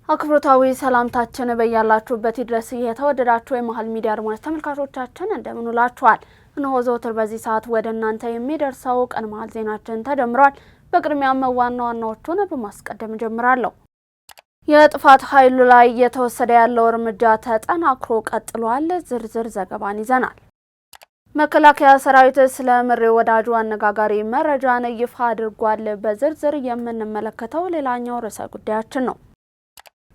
አክብሮታዊ ሰላምታችን በያላችሁበት ድረስ የተወደዳችሁ የመሃል ሚዲያ አድማጭ ተመልካቾቻችን እንደምን ውላችኋል? እነሆ ዘወትር በዚህ ሰዓት ወደ እናንተ የሚደርሰው ቀን መሃል ዜናችን ተጀምሯል። በቅድሚያም ዋና ዋናዎቹን በማስቀደም ጀምራለሁ። የጥፋት ኃይሉ ላይ እየተወሰደ ያለው እርምጃ ተጠናክሮ ቀጥሏል። ዝርዝር ዘገባን ይዘናል። መከላከያ ሰራዊት ስለ ምሬ ወዳጁ አነጋጋሪ መረጃን ይፋ አድርጓል። በዝርዝር የምንመለከተው ሌላኛው ርዕሰ ጉዳያችን ነው።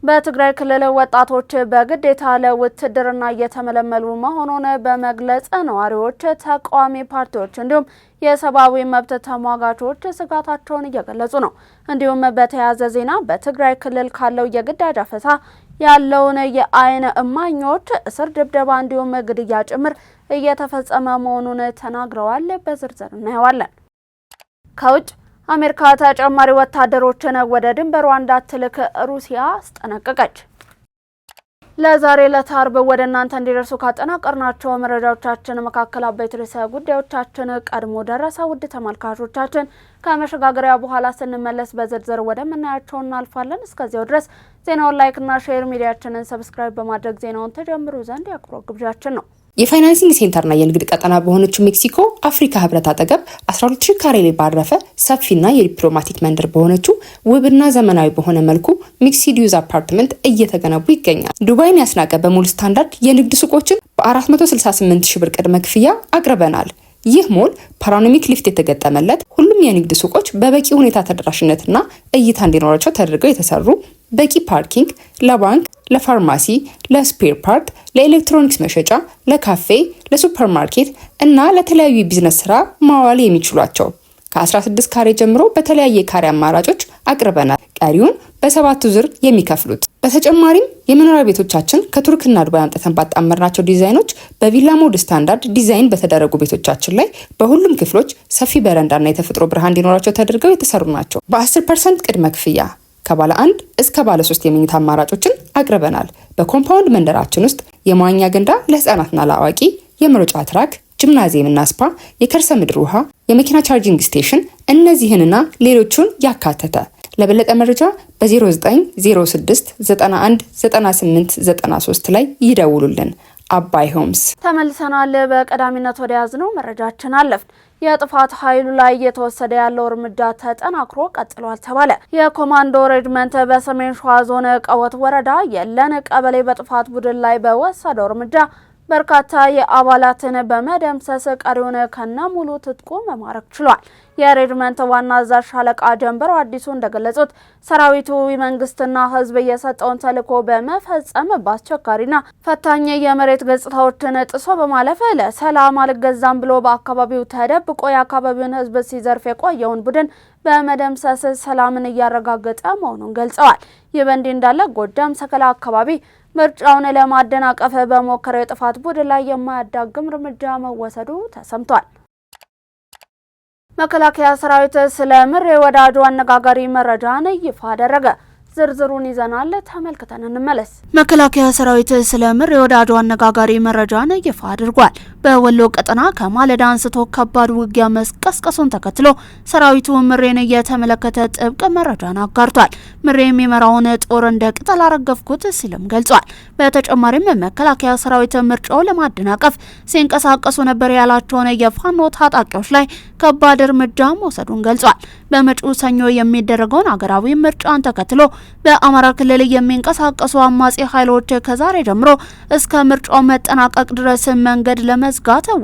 በትግራይ ክልል ወጣቶች በግዴታ ለውትድርና እየተመለመሉ መሆኑን በመግለጽ ነዋሪዎች፣ ተቃዋሚ ፓርቲዎች እንዲሁም የሰብአዊ መብት ተሟጋቾች ስጋታቸውን እየገለጹ ነው። እንዲሁም በተያያዘ ዜና በትግራይ ክልል ካለው የግዳጅ አፈሳ ያለውን የአይን እማኞች እስር፣ ድብደባ እንዲሁም ግድያ ጭምር እየተፈጸመ መሆኑን ተናግረዋል። በዝርዝር እናየዋለን። ከውጭ አሜሪካ ተጨማሪ ወታደሮችን ወደ ድንበሯ እንዳትልክ ሩሲያ አስጠነቀቀች። ለዛሬ ለታርብ ወደ እናንተ እንዲደርሱ ካጠናቀርናቸው መረጃዎቻችን መካከል አበይት ርዕሰ ጉዳዮቻችን ቀድሞ ደረሰ። ውድ ተመልካቾቻችን ከመሸጋገሪያ በኋላ ስንመለስ በዝርዝር ወደምናያቸው እናልፋለን። እስከዚያው ድረስ ዜናውን ላይክና ሼር፣ ሚዲያችንን ሰብስክራይብ በማድረግ ዜናውን ተጀምሩ ዘንድ የአክብሮት ግብዣችን ነው። የፋይናንሲንግ ሴንተርና የንግድ ቀጠና በሆነችው ሜክሲኮ አፍሪካ ህብረት አጠገብ 12000 ካሬ ላይ ባረፈ ሰፊና የዲፕሎማቲክ መንደር በሆነችው ውብና ዘመናዊ በሆነ መልኩ ሚክስድ ዩዝ አፓርትመንት እየተገነቡ ይገኛል። ዱባይን ያስናቀ በሙሉ ስታንዳርድ የንግድ ሱቆችን በ468,000 ብር ቅድመ ክፍያ አቅርበናል። ይህ ሞል ፓኖራሚክ ሊፍት የተገጠመለት፣ ሁሉም የንግድ ሱቆች በበቂ ሁኔታ ተደራሽነትና እይታ እንዲኖራቸው ተደርገው የተሰሩ፣ በቂ ፓርኪንግ፣ ለባንክ፣ ለፋርማሲ፣ ለስፔር ፓርት፣ ለኤሌክትሮኒክስ መሸጫ፣ ለካፌ፣ ለሱፐርማርኬት እና ለተለያዩ ቢዝነስ ስራ ማዋል የሚችሏቸው ከ16 ካሬ ጀምሮ በተለያየ ካሬ አማራጮች አቅርበናል። ቀሪውን በሰባቱ ዙር የሚከፍሉት። በተጨማሪም የመኖሪያ ቤቶቻችን ከቱርክና ዱባይ አምጥተን ባጣመርናቸው ዲዛይኖች በቪላ ሞድ ስታንዳርድ ዲዛይን በተደረጉ ቤቶቻችን ላይ በሁሉም ክፍሎች ሰፊ በረንዳና የተፈጥሮ ብርሃን እንዲኖራቸው ተደርገው የተሰሩ ናቸው። በ10% ቅድመ ክፍያ ከባለ 1 እስከ ባለ 3 የመኝታ አማራጮችን አቅርበናል። በኮምፓውንድ መንደራችን ውስጥ የመዋኛ ገንዳ ለህፃናትና ለአዋቂ፣ የመሮጫ ትራክ፣ ጂምናዚየም እና ስፓ፣ የከርሰ ምድር ውሃ፣ የመኪና ቻርጂንግ ስቴሽን እነዚህንና ሌሎቹን ያካተተ። ለበለጠ መረጃ በ0906 91 98 93 ላይ ይደውሉልን። አባይ ሆምስ። ተመልሰናል። በቀዳሚነት ወደ ያዝነው መረጃችን አለፍን። የጥፋት ኃይሉ ላይ እየተወሰደ ያለው እርምጃ ተጠናክሮ ቀጥሏል ተባለ። የኮማንዶ ሬጅመንት በሰሜን ሸዋ ዞን ቀወት ወረዳ የለን ቀበሌ በጥፋት ቡድን ላይ በወሰደው እርምጃ በርካታ የአባላትን በመደምሰስ ቀሪውን ከነሙሉ ትጥቁ መማረክ ችሏል። የሬጅመንት ዋና አዛዥ ሻለቃ ጀንበሮ አዲሱ እንደገለጹት ሰራዊቱ መንግስትና ህዝብ የሰጠውን ተልዕኮ በመፈጸም በአስቸጋሪና ፈታኝ የመሬት ገጽታዎችን ጥሶ በማለፍ ለሰላም አልገዛም ብሎ በአካባቢው ተደብቆ የአካባቢውን ህዝብ ሲዘርፍ የቆየውን ቡድን በመደምሰስ ሰላምን እያረጋገጠ መሆኑን ገልጸዋል። ይህ በእንዲህ እንዳለ ጎጃም ሰከላ አካባቢ ምርጫውን ለማደናቀፍ በሞከረው የጥፋት ቡድን ላይ የማያዳግም እርምጃ መወሰዱ ተሰምቷል። መከላከያ ሰራዊት ስለ ምሬ ወዳጁ አነጋጋሪ መረጃን ይፋ አደረገ። ዝርዝሩን ይዘናል፣ ተመልክተን እንመለስ። መከላከያ ሰራዊት ስለ ምሬ ወዳጁ አነጋጋሪ መረጃን ይፋ አድርጓል። በወሎ ቀጠና ከማለዳ አንስቶ ከባድ ውጊያ መስቀስቀሱን ተከትሎ ሰራዊቱ ምሬን የተመለከተ ጥብቅ መረጃን አጋርቷል። ምሬ የሚመራውን ጦር እንደ ቅጠል አረገፍኩት ሲልም ገልጿል። በተጨማሪም መከላከያ ሰራዊት ምርጫው ለማደናቀፍ ሲንቀሳቀሱ ነበር ያላቸውን የፋኖ ታጣቂዎች ላይ ከባድ እርምጃ መውሰዱን ገልጿል። በመጪው ሰኞ የሚደረገውን አገራዊ ምርጫን ተከትሎ በአማራ ክልል የሚንቀሳቀሱ አማጺ ኃይሎች ከዛሬ ጀምሮ እስከ ምርጫው መጠናቀቅ ድረስ መንገድ ለመዝጋት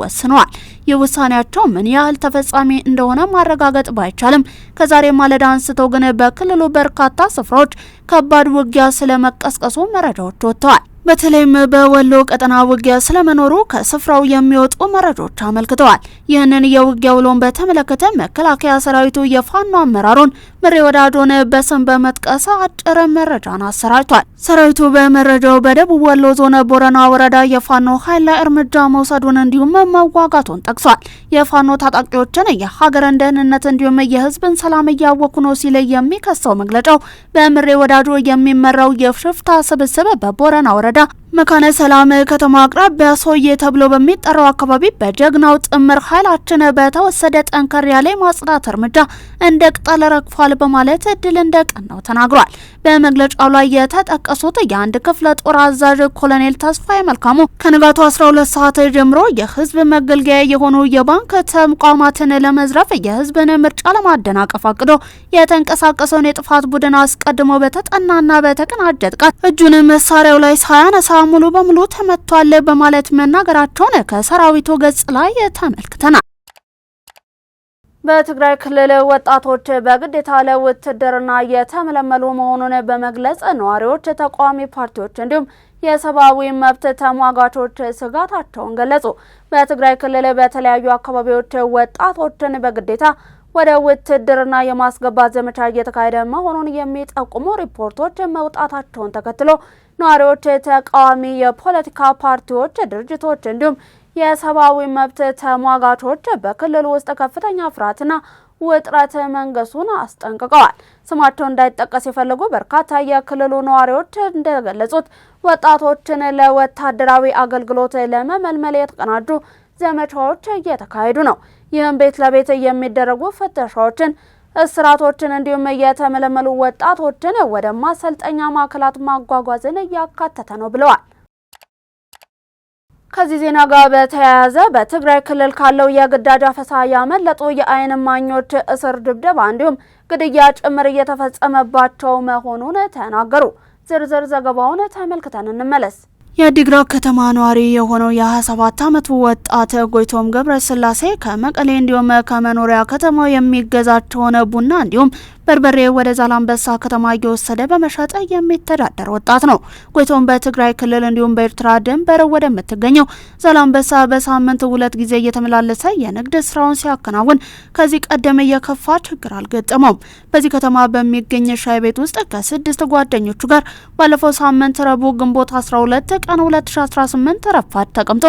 ወስነዋል። የውሳኔያቸው ምን ያህል ተፈጻሚ እንደሆነ ማረጋገጥ ባይቻልም ከዛሬ ማለዳ አንስቶ ግን በክልሉ በርካታ ስፍራዎች ከባድ ውጊያ ስለመቀስቀሱ መረጃዎች ወጥተዋል። በተለይም በወሎ ቀጠና ውጊያ ስለመኖሩ ከስፍራው የሚወጡ መረጃዎች አመልክተዋል። ይህንን የውጊያ ውሎን በተመለከተ መከላከያ ሰራዊቱ የፋኖ አመራሩን ምሬ ወዳጆን በስም በመጥቀስ አጭር መረጃን አሰራጭቷል። ሰራዊቱ በመረጃው በደቡብ ወሎ ዞን ቦረና ወረዳ የፋኖ ኃይል ላይ እርምጃ መውሰዱን እንዲሁም መዋጋቱን ጠቅሷል። የፋኖ ታጣቂዎችን የሀገርን ደህንነት እንዲሁም የህዝብን ሰላም እያወኩ ነው ሲል የሚከሰው መግለጫው በምሬ ወዳጆ የሚመራው የሽፍታ ስብስብ በቦረና ወረዳ መካነ ሰላም ከተማ አቅራቢያ ሶዬ ተብሎ በሚጠራው አካባቢ በጀግናው ጥምር ኃይላችን በተወሰደ ጠንከር ያለ ማጽዳት እርምጃ እንደ ቅጠል ረግፏል በማለት ድል እንደቀናው ተናግሯል። በመግለጫው ላይ የተጠቀሱት የአንድ ክፍለ ጦር አዛዥ ኮሎኔል ተስፋዬ መልካሙ ከንጋቱ 12 ሰዓት ጀምሮ የህዝብ መገልገያ የሆኑ የባንክ ተቋማትን ለመዝረፍ የህዝብን ምርጫ ለማደናቀፍ አቅዶ የተንቀሳቀሰውን የጥፋት ቡድን አስቀድሞ በተጠናና በተቀናጀ ጥቃት እጁን መሳሪያው ላይ ሳያነሳ ሙሉ በሙሉ ተመቷል በማለት መናገራቸውን ከሰራዊቱ ገጽ ላይ ተመልክተናል። በትግራይ ክልል ወጣቶች በግዴታ ለውትድርና የተመለመሉ መሆኑን በመግለጽ ነዋሪዎች፣ ተቃዋሚ ፓርቲዎች እንዲሁም የሰብአዊ መብት ተሟጋቾች ስጋታቸውን ገለጹ። በትግራይ ክልል በተለያዩ አካባቢዎች ወጣቶችን በግዴታ ወደ ውትድርና የማስገባት ዘመቻ እየተካሄደ መሆኑን የሚጠቁሙ ሪፖርቶች መውጣታቸውን ተከትሎ ነዋሪዎች፣ ተቃዋሚ የፖለቲካ ፓርቲዎች፣ ድርጅቶች እንዲሁም የሰብአዊ መብት ተሟጋቾች በክልሉ ውስጥ ከፍተኛ ፍርሃትና ውጥረት መንገሱን አስጠንቅቀዋል። ስማቸው እንዳይጠቀስ የፈለጉ በርካታ የክልሉ ነዋሪዎች እንደገለጹት ወጣቶችን ለወታደራዊ አገልግሎት ለመመልመል የተቀናጁ ዘመቻዎች እየተካሄዱ ነው። ይህም ቤት ለቤት የሚደረጉ ፍተሻዎችን፣ እስራቶችን እንዲሁም የተመለመሉ ወጣቶችን ወደ ማሰልጠኛ ማዕከላት ማጓጓዝን እያካተተ ነው ብለዋል። ከዚህ ዜና ጋር በተያያዘ በትግራይ ክልል ካለው የግዳጅ አፈሳ ያመለጡ የአይን እማኞች እስር፣ ድብደባ እንዲሁም ግድያ ጭምር እየተፈጸመባቸው መሆኑን ተናገሩ። ዝርዝር ዘገባውን ተመልክተን እንመለስ። የዲግራት ከተማ ነዋሪ የሆነው የ27 ዓመቱ ወጣት ጎይቶም ገብረስላሴ ከመቀሌ እንዲሁም ከመኖሪያ ከተማው የሚገዛቸውን ቡና እንዲሁም በርበሬ ወደ ዛላምበሳ ከተማ እየወሰደ በመሸጥ የሚተዳደር ወጣት ነው። ጎይቶም በትግራይ ክልል እንዲሁም በኤርትራ ድንበር ወደምትገኘው ዛላምበሳ በሳምንት 2 ጊዜ እየተመላለሰ የንግድ ስራውን ሲያከናውን ከዚህ ቀደም የከፋ ችግር አልገጠመውም። በዚህ ከተማ በሚገኝ ሻይ ቤት ውስጥ ከ6 ጓደኞቹ ጋር ባለፈው ሳምንት ረቡዕ ግንቦት 12 ቀን 2018 ረፋድ ተቀምጦ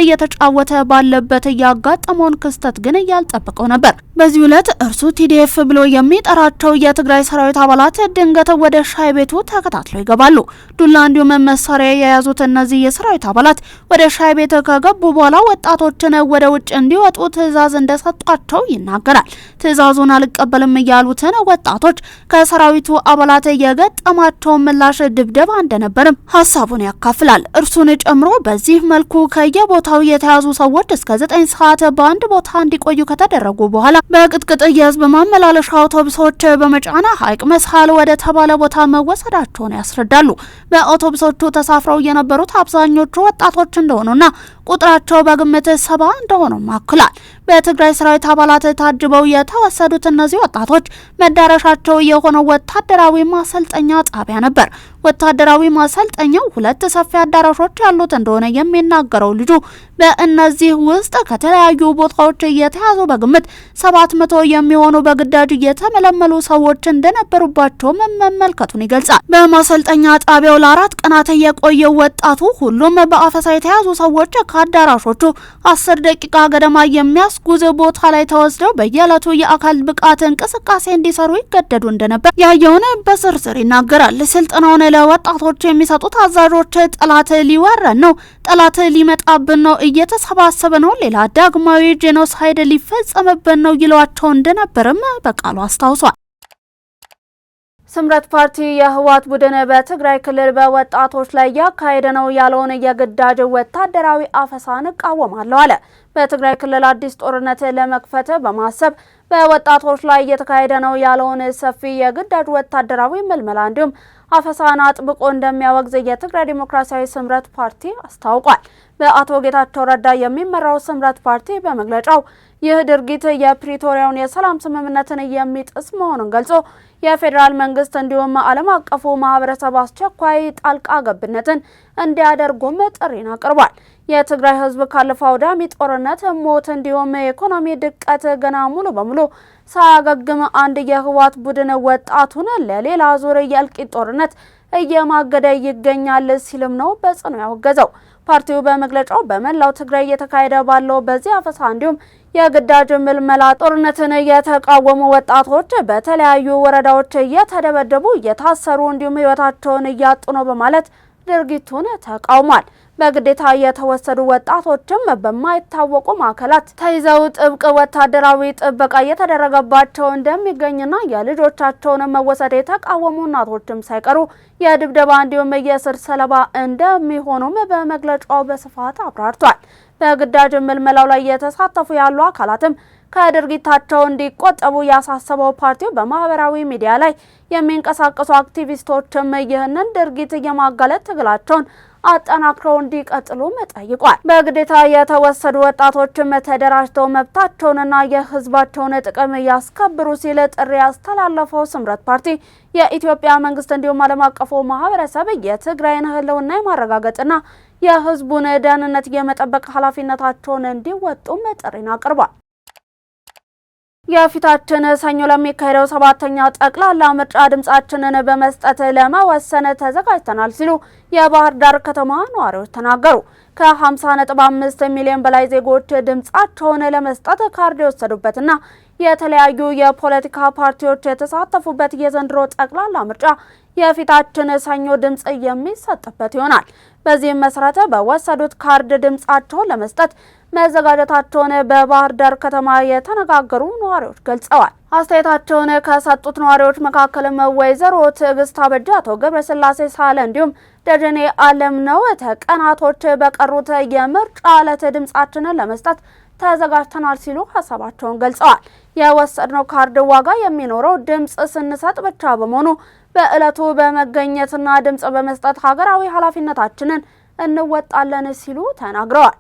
እየተጫወተ ባለበት ያጋጠመውን ክስተት ግን ያልጠበቀው ነበር። በዚህ ዕለት እርሱ ቲዲኤፍ ብሎ የሚጠራቸው የትግራይ ሰራዊት አባላት ድንገት ወደ ሻይ ቤቱ ተከታትለው ይገባሉ። ዱላ እንዲሁም መሳሪያ የያዙት እነዚህ የሰራዊት አባላት ወደ ሻይ ቤት ከገቡ በኋላ ወጣቶችን ወደ ውጭ እንዲወጡ ትዕዛዝ እንደሰጧቸው ይናገራል። ትዕዛዙን አልቀበልም ያሉትን ወጣቶች ከሰራዊቱ አባላት የገጠማቸው ምላሽ ድብደባ እንደነበርም ሀሳቡን ያካፍላል። እርሱን ጨምሮ በዚህ መልኩ ከየቦታው የተያዙ ሰዎች እስከ 9 ሰዓት በአንድ ቦታ እንዲቆዩ ከተደረጉ በኋላ በቅጥቅጥ የህዝብ ማመላለሻ አውቶቡሶች በመጫና ሐይቅ መስሃል ወደ ተባለ ቦታ መወሰዳቸውን ያስረዳሉ። በአውቶቡሶቹ ተሳፍረው የነበሩት አብዛኞቹ ወጣቶች እንደሆኑና ቁጥራቸው በግምት 70 እንደሆኑ ማክላል። በትግራይ ሰራዊት አባላት ታጅበው የተወሰዱት እነዚህ ወጣቶች መዳረሻቸው የሆነው ወታደራዊ ማሰልጠኛ ጣቢያ ነበር። ወታደራዊ ማሰልጠኛው 2 ሰፊ አዳራሾች ያሉት እንደሆነ የሚናገረው ልጁ በእነዚህ ውስጥ ከተለያዩ ቦታዎች የተያዙ በግምት 700 የሚሆኑ በግዳጅ የተመለመሉ ሰዎች እንደነበሩባቸው መመልከቱን ይገልጻል። በማሰልጠኛ ጣቢያው ለ4 ቀናት የቆየው ወጣቱ ሁሉም በአፈሳ የተያዙ ሰዎች ከአዳራሾቹ 10 ደቂቃ ገደማ የሚያስጉዝ ቦታ ላይ ተወስደው በየዕለቱ የአካል ብቃት እንቅስቃሴ እንዲሰሩ ይገደዱ እንደነበር ያየውን በዝርዝር ይናገራል። ስልጠናውን ለወጣቶች የሚሰጡት አዛዦች ጠላት ሊወረን ነው፣ ጠላት ሊመጣብን ነው፣ እየተሰባሰበ ነው፣ ሌላ ዳግማዊ ጄኖሳይድ ሊፈጸምብን ነው ይሏቸው እንደነበርም በቃሉ አስታውሷል። ስምረት ፓርቲ የህወሓት ቡድን በትግራይ ክልል በወጣቶች ላይ ያካሄደ ነው ያለውን የግዳጅ ወታደራዊ አፈሳን እቃወማለሁ አለ። በትግራይ ክልል አዲስ ጦርነት ለመክፈት በማሰብ በወጣቶች ላይ እየተካሄደ ነው ያለውን ሰፊ የግዳጅ ወታደራዊ ምልመላ እንዲሁም አፈሳን አጥብቆ እንደሚያወግዝ የትግራይ ዲሞክራሲያዊ ስምረት ፓርቲ አስታውቋል። በአቶ ጌታቸው ረዳ የሚመራው ስምረት ፓርቲ በመግለጫው ይህ ድርጊት የፕሪቶሪያውን የሰላም ስምምነትን የሚጥስ መሆኑን ገልጾ የፌዴራል መንግስት እንዲሁም ዓለም አቀፉ ማህበረሰብ አስቸኳይ ጣልቃ ገብነትን እንዲያደርጉም ጥሪን አቅርቧል። የትግራይ ህዝብ ካለፈው አውዳሚ ጦርነት ሞት እንዲሁም የኢኮኖሚ ድቀት ገና ሙሉ በሙሉ ሳያገግም አንድ የህወሓት ቡድን ወጣቱን ለሌላ ዙር የእልቂት ጦርነት እየማገደ ይገኛል ሲልም ነው በጽኑ ያወገዘው። ፓርቲው በመግለጫው በመላው ትግራይ እየተካሄደ ባለው በዚህ አፈሳ እንዲሁም የግዳጅ ምልመላ ጦርነትን የተቃወሙ ወጣቶች በተለያዩ ወረዳዎች እየተደበደቡ እየታሰሩ እንዲሁም ህይወታቸውን እያጡ ነው በማለት ድርጊቱን ተቃውሟል። በግዴታ የተወሰዱ ወጣቶችም በማይታወቁ ማዕከላት ተይዘው ጥብቅ ወታደራዊ ጥበቃ እየተደረገባቸው እንደሚገኝና የልጆቻቸውን መወሰድ የተቃወሙ እናቶችም ሳይቀሩ የድብደባ እንዲሁም የእስር ሰለባ እንደሚሆኑም በመግለጫው በስፋት አብራርቷል። በግዳጅ ምልመላው ላይ የተሳተፉ ያሉ አካላትም ከድርጊታቸው እንዲቆጠቡ ያሳሰበው ፓርቲው በማህበራዊ ሚዲያ ላይ የሚንቀሳቀሱ አክቲቪስቶችም ይህንን ድርጊት የማጋለጥ ትግላቸውን አጠናክረው እንዲቀጥሉም ጠይቋል። በግዴታ የተወሰዱ ወጣቶችም ተደራጅተው መብታቸውንና የሕዝባቸውን ጥቅም ያስከብሩ ሲል ጥሪ ያስተላለፈው ስምረት ፓርቲ የኢትዮጵያ መንግስት እንዲሁም ዓለም አቀፉ ማህበረሰብ የትግራይን ህልውና የማረጋገጥና የሕዝቡን ደህንነት የመጠበቅ ኃላፊነታቸውን እንዲወጡም ጥሪን አቅርቧል። የፊታችን ሰኞ ለሚካሄደው 7ኛው ጠቅላላ ምርጫ ድምጻችንን በመስጠት ለመወሰን ተዘጋጅተናል ሲሉ የባህር ዳር ከተማ ነዋሪዎች ተናገሩ። ከ50.5 ሚሊዮን በላይ ዜጎች ድምጻቸውን ለመስጠት ካርድ የወሰዱበትና የተለያዩ የፖለቲካ ፓርቲዎች የተሳተፉበት የዘንድሮ ጠቅላላ ምርጫ የፊታችን ሰኞ ድምጽ የሚሰጥበት ይሆናል። በዚህም መሰረት በወሰዱት ካርድ ድምጻቸውን ለመስጠት መዘጋጀታቸውን በባህር ዳር ከተማ የተነጋገሩ ነዋሪዎች ገልጸዋል። አስተያየታቸውን ከሰጡት ነዋሪዎች መካከልም ወይዘሮ ትዕግስት አበጃ፣ አቶ ገብረስላሴ ሳለ እንዲሁም ደጀኔ አለም ነው ቀናቶች በቀሩት የምርጫ ዕለት ድምጻችንን ለመስጠት ተዘጋጅተናል ሲሉ ሀሳባቸውን ገልጸዋል። የወሰድነው ካርድ ዋጋ የሚኖረው ድምጽ ስንሰጥ ብቻ በመሆኑ በዕለቱ በመገኘትና ድምጽ በመስጠት ሀገራዊ ኃላፊነታችንን እንወጣለን ሲሉ ተናግረዋል።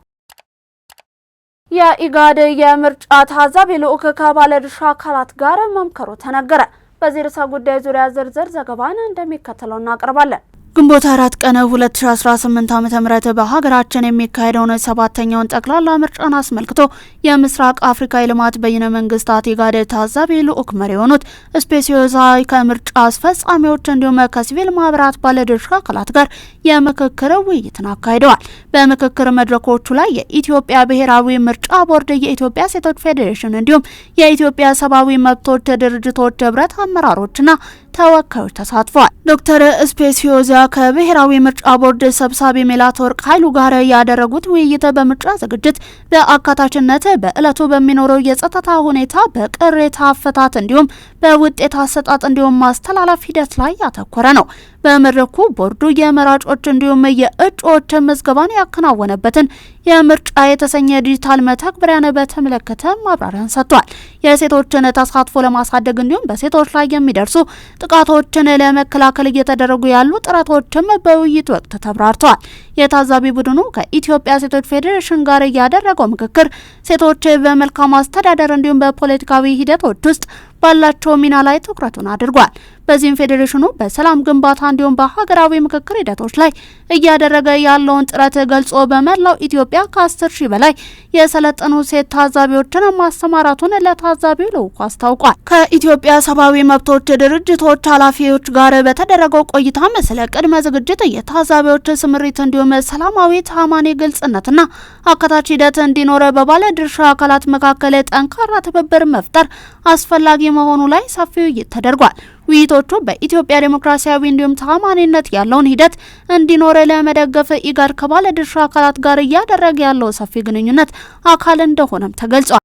የኢጋድ የምርጫ ታዛቢ ልዑክ ከባለድርሻ አካላት ጋር መምከሩ ተነገረ። በዚህ ርዕሰ ጉዳይ ዙሪያ ዝርዝር ዘገባን እንደሚከተለው እናቀርባለን። ግንቦት 4 ቀን 2018 ዓ.ም በሀገራችን የሚካሄደውን 7ኛውን ጠቅላላ ምርጫን አስመልክቶ የምስራቅ አፍሪካ የልማት በይነ መንግስታት ኢጋድ ታዛቢ ልዑክ መሪ የሆኑት ስፔሲዮዛ ከምርጫ አስፈጻሚዎች እንዲሁም ከሲቪል ማህበራት ባለድርሻ አካላት ጋር የምክክር ውይይትን አካሂደዋል። በምክክር መድረኮቹ ላይ የኢትዮጵያ ብሔራዊ ምርጫ ቦርድ፣ የኢትዮጵያ ሴቶች ፌዴሬሽን እንዲሁም የኢትዮጵያ ሰብአዊ መብቶች ድርጅቶች ህብረት አመራሮችና ተወካዮች ተሳትፈዋል። ዶክተር ስፔሲዮዛ ከብሔራዊ ምርጫ ቦርድ ሰብሳቢ ሜላትወርቅ ኃይሉ ጋር ያደረጉት ውይይት በምርጫ ዝግጅት፣ በአካታችነት፣ በዕለቱ በሚኖረው የጸጥታ ሁኔታ፣ በቅሬታ አፈታት እንዲሁም በውጤት አሰጣጥ እንዲሁም ማስተላለፍ ሂደት ላይ ያተኮረ ነው። በመድረኩ ቦርዱ የመራጮች እንዲሁም የእጩዎች ምዝገባን ያከናወነበትን የምርጫ የተሰኘ ዲጂታል መተግበሪያን በተመለከተ ማብራሪያን ሰጥቷል። የሴቶችን ተሳትፎ ለማሳደግ እንዲሁም በሴቶች ላይ የሚደርሱ ጥቃቶችን ለመከላከል እየተደረጉ ያሉ ጥረቶችም በውይይት ወቅት ተብራርተዋል። የታዛቢ ቡድኑ ከኢትዮጵያ ሴቶች ፌዴሬሽን ጋር ያደረገው ምክክር ሴቶች በመልካም አስተዳደር እንዲሁም በፖለቲካዊ ሂደቶች ውስጥ ባላቸው ሚና ላይ ትኩረቱን አድርጓል። በዚህም ፌዴሬሽኑ በሰላም ግንባታ እንዲሁም በሀገራዊ ምክክር ሂደቶች ላይ እያደረገ ያለውን ጥረት ገልጾ በመላው ኢትዮጵያ ከ10,000 በላይ የሰለጠኑ ሴት ታዛቢዎችን ማሰማራቱን ለታዛቢው ልዑኩ አስታውቋል። ከኢትዮጵያ ሰብአዊ መብቶች ድርጅቶች ኃላፊዎች ጋር በተደረገው ቆይታም ስለ ቅድመ ዝግጅት፣ የታዛቢዎች ስምሪት እንዲሁም ሰላማዊ፣ ታማኒ፣ ግልጽነትና አካታች ሂደት እንዲኖር በባለ ድርሻ አካላት መካከል ጠንካራ ትብብር መፍጠር አስፈላጊ መሆኑ ላይ ሰፊ ውይይት ተደርጓል። ውይይቶቹ በኢትዮጵያ ዴሞክራሲያዊ እንዲሁም ታማኒነት ያለውን ሂደት እንዲኖር ለመደገፍ ኢጋድ ከባለ ድርሻ አካላት ጋር እያደረገ ያለው ሰፊ ግንኙነት አካል እንደሆነም ተገልጿል።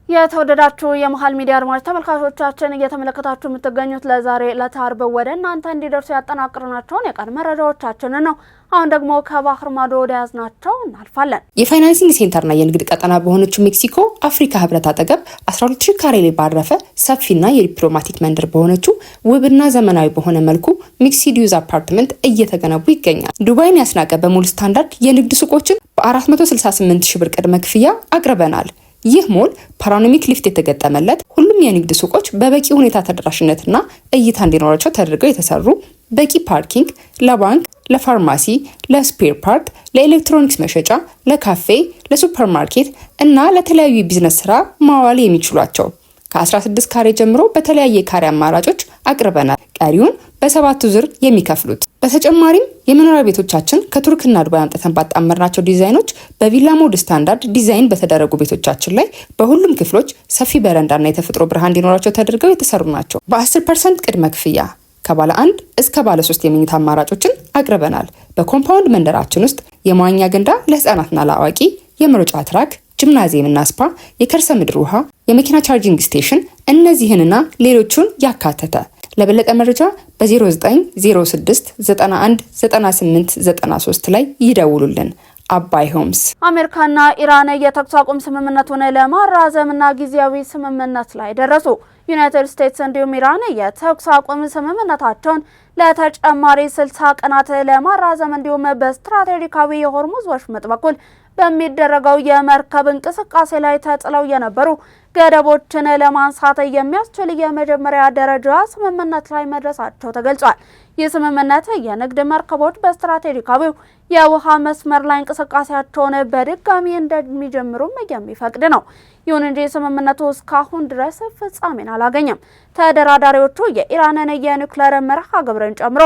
የተወደዳችሁ የመሃል ሚዲያ አድማጭ ተመልካቾቻችን እየተመለከታችሁ የምትገኙት ለዛሬ ለታርብ ወደ እናንተ እንዲደርሱ ያጠናቀርናቸውን የቀን መረጃዎቻችንን ነው። አሁን ደግሞ ከባህር ማዶ ወደ ያዝናቸው እናልፋለን። የፋይናንሲንግ ሴንተርና የንግድ ቀጠና በሆነችው ሜክሲኮ አፍሪካ ህብረት አጠገብ 12000 ካሬ ላይ ባረፈ ሰፊና የዲፕሎማቲክ መንደር በሆነችው ውብና ዘመናዊ በሆነ መልኩ ሚክስድ ዩዝ አፓርትመንት እየተገነቡ ይገኛል። ዱባይን ያስናቀ በሙሉ ስታንዳርድ የንግድ ሱቆችን በ468,000 ብር ቅድመ ክፍያ አቅርበናል። ይህ ሞል ፓኖራሚክ ሊፍት የተገጠመለት፣ ሁሉም የንግድ ሱቆች በበቂ ሁኔታ ተደራሽነትና እይታ እንዲኖራቸው ተደርገው የተሰሩ፣ በቂ ፓርኪንግ፣ ለባንክ፣ ለፋርማሲ፣ ለስፔር ፓርት፣ ለኤሌክትሮኒክስ መሸጫ፣ ለካፌ፣ ለሱፐርማርኬት እና ለተለያዩ የቢዝነስ ስራ ማዋል የሚችሏቸው ከ16 ካሬ ጀምሮ በተለያየ ካሬ አማራጮች አቅርበናል። ቀሪውን በሰባቱ ዙር የሚከፍሉት። በተጨማሪም የመኖሪያ ቤቶቻችን ከቱርክና ዱባይ አምጥተን ባጣመርናቸው ዲዛይኖች በቪላ ሞድ ስታንዳርድ ዲዛይን በተደረጉ ቤቶቻችን ላይ በሁሉም ክፍሎች ሰፊ በረንዳና የተፈጥሮ ብርሃን እንዲኖራቸው ተደርገው የተሰሩ ናቸው። በ10% ቅድመ ክፍያ ከባለ 1 እስከ ባለ 3 የመኝታ አማራጮችን አቅርበናል። በኮምፓውንድ መንደራችን ውስጥ የመዋኛ ገንዳ ለህፃናትና ለአዋቂ፣ የመሮጫ ትራክ፣ ጂምናዚየምና ስፓ፣ የከርሰ ምድር ውሃ፣ የመኪና ቻርጂንግ ስቴሽን እነዚህንና ሌሎቹን ያካተተ። ለበለጠ መረጃ በ0906 91 98 93 ላይ ይደውሉልን። አባይ ሆምስ። አሜሪካና ኢራን የተኩስ አቁም ስምምነቱን ለማራዘምና ጊዜያዊ ስምምነት ላይ ደረሱ። ዩናይትድ ስቴትስ እንዲሁም ኢራን የተኩስ አቁም ስምምነታቸውን ለተጨማሪ 60 ቀናት ለማራዘም እንዲሁም በስትራቴጂካዊ የሆርሙዝ ወሽመጥ በኩል በሚደረገው የመርከብ እንቅስቃሴ ላይ ተጥለው የነበሩ ገደቦችን ለማንሳት የሚያስችል የመጀመሪያ ደረጃ ስምምነት ላይ መድረሳቸው ተገልጿል። ይህ ስምምነት የንግድ መርከቦች በስትራቴጂካዊው የውሃ መስመር ላይ እንቅስቃሴያቸውን በድጋሚ እንደሚጀምሩም የሚፈቅድ ነው። ይሁን እንጂ ስምምነቱ እስካሁን ድረስ ፍጻሜን አላገኘም። ተደራዳሪዎቹ የኢራንን የኒውክሌር መርሃ ግብርን ጨምሮ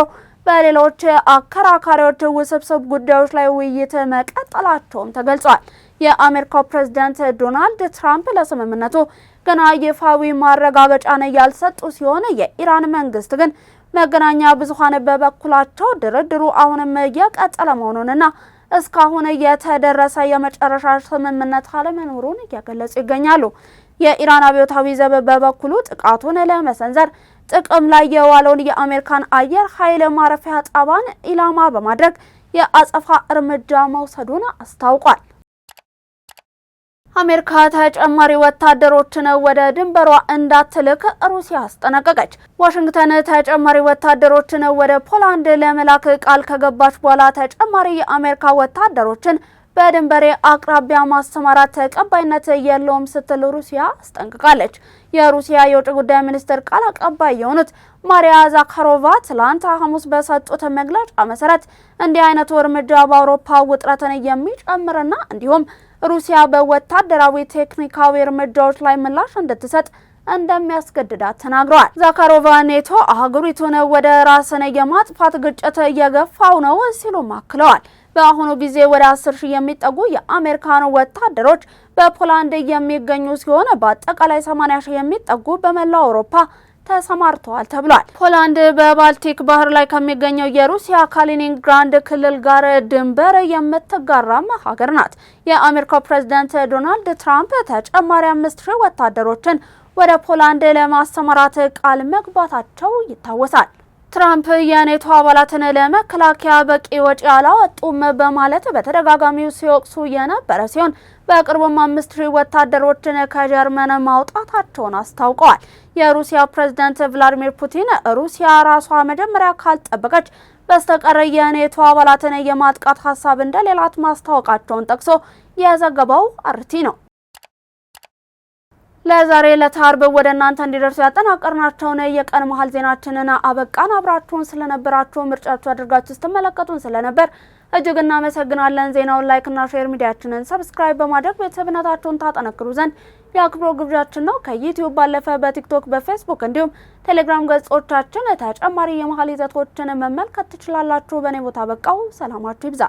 በሌሎች አከራካሪዎች ውስብስብ ጉዳዮች ላይ ውይይት መቀጠላቸውም ተገልጿል። የአሜሪካው ፕሬዝዳንት ዶናልድ ትራምፕ ለስምምነቱ ገና ይፋዊ ማረጋገጫን ያልሰጡ ሲሆን የኢራን መንግስት ግን መገናኛ ብዙሃን በበኩላቸው ድርድሩ አሁንም እየቀጠለ መሆኑንና እስካሁን የተደረሰ የመጨረሻ ስምምነት አለመኖሩን እየገለጹ ይገኛሉ። የኢራን አብዮታዊ ዘብ በበኩሉ ጥቃቱን ለመሰንዘር ጥቅም ላይ የዋለውን የአሜሪካን አየር ኃይል ማረፊያ ጣቢያን ኢላማ በማድረግ የአጸፋ እርምጃ መውሰዱን አስታውቋል። አሜሪካ ተጨማሪ ወታደሮችን ወደ ድንበሯ እንዳትልክ ሩሲያ አስጠነቀቀች። ዋሽንግተን ተጨማሪ ወታደሮችን ወደ ፖላንድ ለመላክ ቃል ከገባች በኋላ ተጨማሪ የአሜሪካ ወታደሮችን በድንበሬ አቅራቢያ ማሰማራት ተቀባይነት የለውም ስትል ሩሲያ አስጠንቅቃለች። የሩሲያ የውጭ ጉዳይ ሚኒስትር ቃል አቀባይ የሆኑት ማሪያ ዛካሮቫ ትላንት ሐሙስ በሰጡት መግለጫ መሰረት እንዲህ አይነቱ እርምጃ በአውሮፓ ውጥረትን የሚጨምርና እንዲሁም ሩሲያ በወታደራዊ ቴክኒካዊ እርምጃዎች ላይ ምላሽ እንድትሰጥ እንደሚያስገድዳት ተናግረዋል። ዛካሮቫ ኔቶ አህጉሪቱን ወደ ራስን የማጥፋት ግጭት እየገፋው ነው ሲሉ አክለዋል። በአሁኑ ጊዜ ወደ 10,000 የሚጠጉ የአሜሪካን ወታደሮች በፖላንድ የሚገኙ ሲሆን በአጠቃላይ 80,000 የሚጠጉ በመላው አውሮፓ ተሰማርተዋል ተብሏል። ፖላንድ በባልቲክ ባህር ላይ ከሚገኘው የሩሲያ ካሊኒንግራድ ክልል ጋር ድንበር የምትጋራም ሀገር ናት። የአሜሪካው ፕሬዝዳንት ዶናልድ ትራምፕ ተጨማሪ 5,000 ወታደሮችን ወደ ፖላንድ ለማሰማራት ቃል መግባታቸው ይታወሳል። ትራምፕ የኔቶ አባላትን ለመከላከያ በቂ ወጪ አላወጡም በማለት በተደጋጋሚው ሲወቅሱ የነበረ ሲሆን በቅርቡም 5,000 ወታደሮችን ከጀርመን ማውጣታቸውን አስታውቀዋል። የሩሲያ ፕሬዝዳንት ቭላዲሚር ፑቲን ሩሲያ ራሷ መጀመሪያ ካልጠበቀች በስተቀር የኔቶ አባላትን የማጥቃት ሀሳብ እንደሌላት ማስታወቃቸውን ጠቅሶ የዘገበው አርቲ ነው። ለዛሬ ለታርብ ወደ እናንተ እንዲደርሱ ያጠናቀርናቸውን የቀን መሃል ዜናችንን አበቃን። አብራችሁን ስለነበራችሁ ምርጫችሁ አድርጋችሁ ስትመለከቱን ስለነበር እጅግ እናመሰግናለን። ዜናውን ላይክና ሼር፣ ሚዲያችንን ሰብስክራይብ በማድረግ ቤተሰብነታችሁን ታጠነክሩ ዘንድ የአክብሮት ግብዣችን ነው። ከዩቲዩብ ባለፈ በቲክቶክ፣ በፌስቡክ እንዲሁም ቴሌግራም ገጾቻችን ተጨማሪ የመሃል ይዘቶችን መመልከት ትችላላችሁ። በኔ ቦታ በቃው። ሰላማችሁ ይብዛ።